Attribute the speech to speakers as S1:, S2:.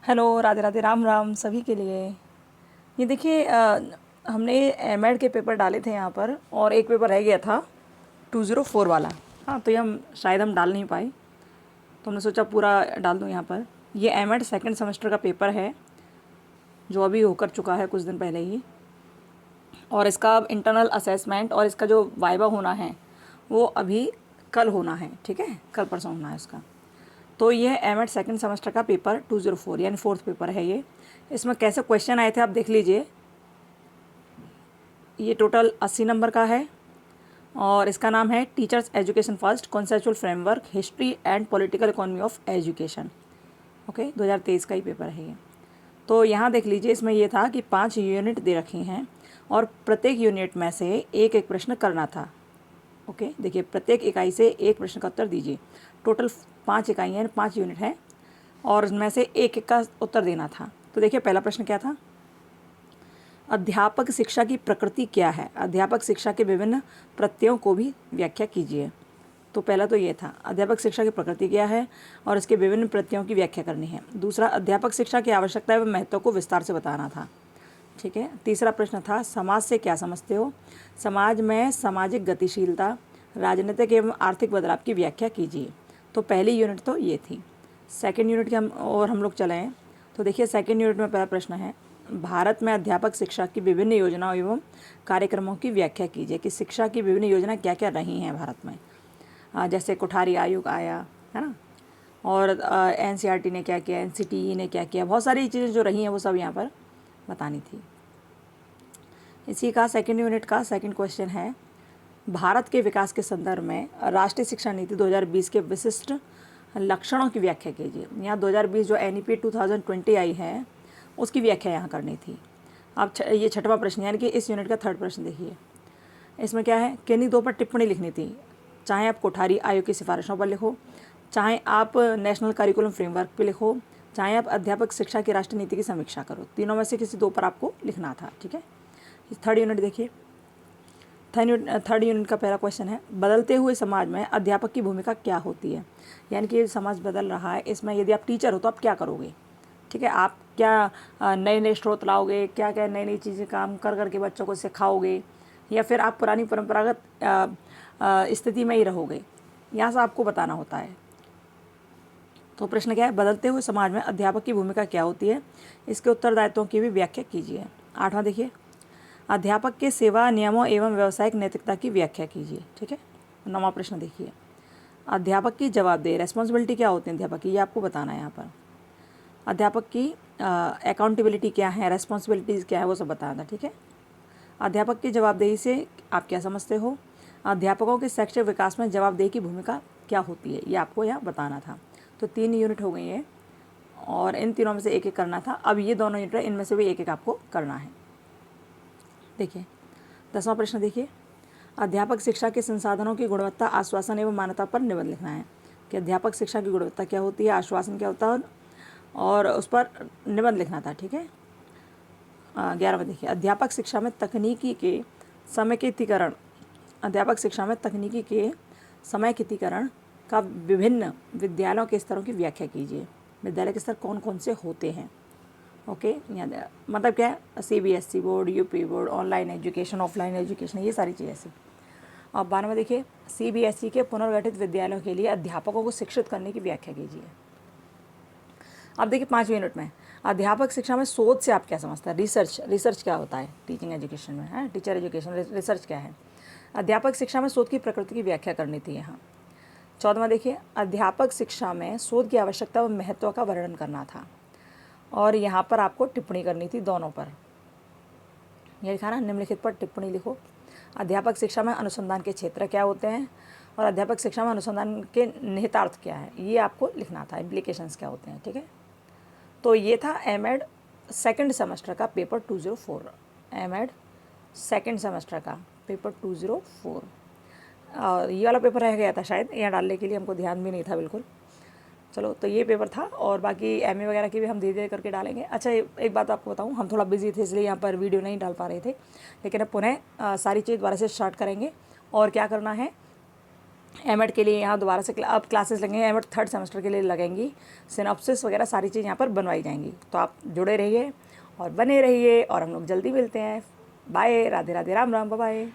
S1: Hello, Radhe Radhe, Ram Ram सभी के लिए। ये देखिए हमने एमएड के पेपर डाले थे यहाँ पर और एक पेपर रह गया था 204 वाला। हाँ, तो ये हम डाल नहीं पाए, तो हमने सोचा पूरा डाल दूँ यहाँ पर। ये एमएड सेकंड सेमेस्टर का पेपर है जो अभी होकर चुका है कुछ दिन पहले ही, और इसका इंटरनल असेसमेंट और इसका जो वाइवा होना है वो अभी कल होना है। ठीक है, कल परसों होना है इसका। तो ये एमएड सेकंड सेमेस्टर का पेपर 204 यानी फोर्थ पेपर है ये। इसमें कैसे क्वेश्चन आए थे आप देख लीजिए। ये टोटल 80 नंबर का है और इसका नाम है teachers education first conceptual framework history and political economy of education. Okay, 2023 का ही पेपर है ये। तो यहाँ देख लीजिए, इसमें ये था कि 5 यूनिट दे रखी हैं और प्रत्येक यूनिट में से एक एक प्रश्न करना था। ओके, देखिए प्रत्येक इकाई से एक प्रश्न का उत्तर दीजिए। टोटल 5 इकाइयाँ हैं, 5 यूनिट है और उसमें से एक एक का उत्तर देना था। तो देखिए पहला प्रश्न क्या था, अध्यापक शिक्षा की प्रकृति क्या है? अध्यापक शिक्षा के विभिन्न प्रत्ययों को भी व्याख्या कीजिए। तो पहला तो ये था, अध्यापक शिक्षा की प्रकृति क्या है और इसके विभिन्न प्रत्ययों की व्याख्या करनी है। दूसरा, अध्यापक शिक्षा की आवश्यकता एवं महत्व को विस्तार से बताना था। ठीक है। तीसरा प्रश्न था, समाज से क्या समझते हो? समाज में सामाजिक गतिशीलता, राजनीतिक एवं आर्थिक बदलाव की व्याख्या कीजिए। तो पहली यूनिट तो ये थी। सेकंड यूनिट के हम लोग चले हैं। तो देखिए सेकंड यूनिट में पहला प्रश्न है, भारत में अध्यापक शिक्षा की विभिन्न योजनाओं एवं कार्यक्रमों की व्याख्या कीजिए कि शिक्षा की विभिन्न योजना क्या क्या रही हैं भारत में। जैसे कोठारी आयोग आया है ना, और एनसीईआरटी ने क्या किया, एनसीटीई ने क्या किया, बहुत सारी चीज़ें जो रही हैं वो सब यहाँ पर बतानी थी। इसी का सेकंड यूनिट का सेकंड क्वेश्चन है, भारत के विकास के संदर्भ में राष्ट्रीय शिक्षा नीति 2020 के विशिष्ट लक्षणों की व्याख्या कीजिए। यहाँ 2020 जो एनईपी 2020 आई है उसकी व्याख्या यहाँ करनी थी। अब ये छठवां प्रश्न यानी कि इस यूनिट का थर्ड प्रश्न देखिए। इसमें क्या है, किन्हीं दो पर टिप्पणी लिखनी थी। चाहे आप कोठारी आयोग की सिफारिशों पर लिखो, चाहे आप नेशनल करिकुलम फ्रेमवर्क पे लिखो, चाहे आप अध्यापक शिक्षा की राष्ट्रीय नीति की समीक्षा करो, तीनों में से किसी दो पर आपको लिखना था। ठीक है। थर्ड यूनिट देखिए। थर्ड यूनिट का पहला क्वेश्चन है, बदलते हुए समाज में अध्यापक की भूमिका क्या होती है? यानी कि समाज बदल रहा है, इसमें यदि आप टीचर हो तो आप क्या करोगे? ठीक है, आप क्या नए नए स्रोत लाओगे, क्या क्या नई नई चीज़ें काम कर करके बच्चों को सिखाओगे, या फिर आप पुरानी परंपरागत स्थिति में ही रहोगे? यहाँ से आपको बताना होता है। तो प्रश्न क्या है, बदलते हुए समाज में अध्यापक की भूमिका क्या होती है, इसके उत्तरदायित्वों की भी व्याख्या कीजिए। आठवां देखिए, अध्यापक के सेवा नियमों एवं व्यावसायिक नैतिकता की व्याख्या कीजिए। ठीक है। नौवां प्रश्न देखिए, अध्यापक की जवाबदेही, रेस्पॉन्सिबिलिटी क्या होती है अध्यापक की, ये आपको बताना है यहाँ पर। अध्यापक की अकाउंटेबिलिटी क्या है, रेस्पॉन्सिबिलिटीज़ क्या है, वो सब बताना। ठीक है। अध्यापक की जवाबदेही से आप क्या समझते हो? अध्यापकों के शैक्षिक विकास में जवाबदेही की भूमिका क्या होती है, ये आपको यहाँ बताना था। तो 3 यूनिट हो गई है और इन तीनों में से एक एक करना था। अब ये दोनों यूनिट है, इनमें से भी एक एक आपको करना है। देखिए 10वां प्रश्न देखिए, अध्यापक शिक्षा के संसाधनों की गुणवत्ता, आश्वासन एवं मान्यता पर निबंध लिखना है कि अध्यापक शिक्षा की गुणवत्ता क्या होती है, आश्वासन क्या होता है, और उस पर निबंध लिखना था। ठीक है। 11वां देखिए, अध्यापक शिक्षा में तकनीकी के समेकीकरण, अध्यापक शिक्षा में तकनीकी के समेकीकरण का विभिन्न विद्यालयों के स्तरों की व्याख्या कीजिए। विद्यालय के स्तर कौन कौन से होते हैं? ओके, मतलब क्या है, CBSE board, UP board, online education, offline education, ये सारी चीज़ें ऐसी। और 12वां देखिए, सीबीएसई के पुनर्गठित विद्यालयों के लिए अध्यापकों को शिक्षित करने की व्याख्या कीजिए। अब देखिए 5 यूनिट में, अध्यापक शिक्षा में शोध से आप क्या समझते हैं? रिसर्च क्या होता है टीचिंग एजुकेशन में, है टीचर एजुकेशन, रिसर्च क्या है? अध्यापक शिक्षा में शोध की प्रकृति की व्याख्या करनी थी यहाँ। 14वां देखिए, अध्यापक शिक्षा में शोध की आवश्यकता व महत्व का वर्णन करना था और यहाँ पर आपको टिप्पणी करनी थी दोनों पर। यह लिखा ना, निम्नलिखित पर टिप्पणी लिखो। अध्यापक शिक्षा में अनुसंधान के क्षेत्र क्या होते हैं और अध्यापक शिक्षा में अनुसंधान के निहितार्थ क्या है, ये आपको लिखना था, इम्प्लीकेशंस क्या होते हैं। ठीक है। तो ये था एमएड सेकंड सेमेस्टर का पेपर 204, एमएड सेकंड सेमेस्टर का पेपर 204। और ये वाला पेपर रह गया था शायद यहाँ डालने के लिए, हमको ध्यान भी नहीं था बिल्कुल। चलो, तो ये पेपर था और बाकी एमए वगैरह की भी हम धीरे धीरे करके डालेंगे। अच्छा, एक बात आपको बताऊँ, हम थोड़ा बिजी थे इसलिए यहाँ पर वीडियो नहीं डाल पा रहे थे, लेकिन अब पुनः सारी चीज़ दोबारा से स्टार्ट करेंगे। और क्या करना है, एमएड के लिए यहाँ दोबारा से अब क्लासेस लगेंगे, एमएड थर्ड सेमेस्टर के लिए लगेंगी, सिनॉप्सिस वगैरह सारी चीज़ यहाँ पर बनवाई जाएंगी। तो आप जुड़े रहिए और बने रहिए और हम लोग जल्दी मिलते हैं। Bye, Radhe Radhe, Ram Ram, bye.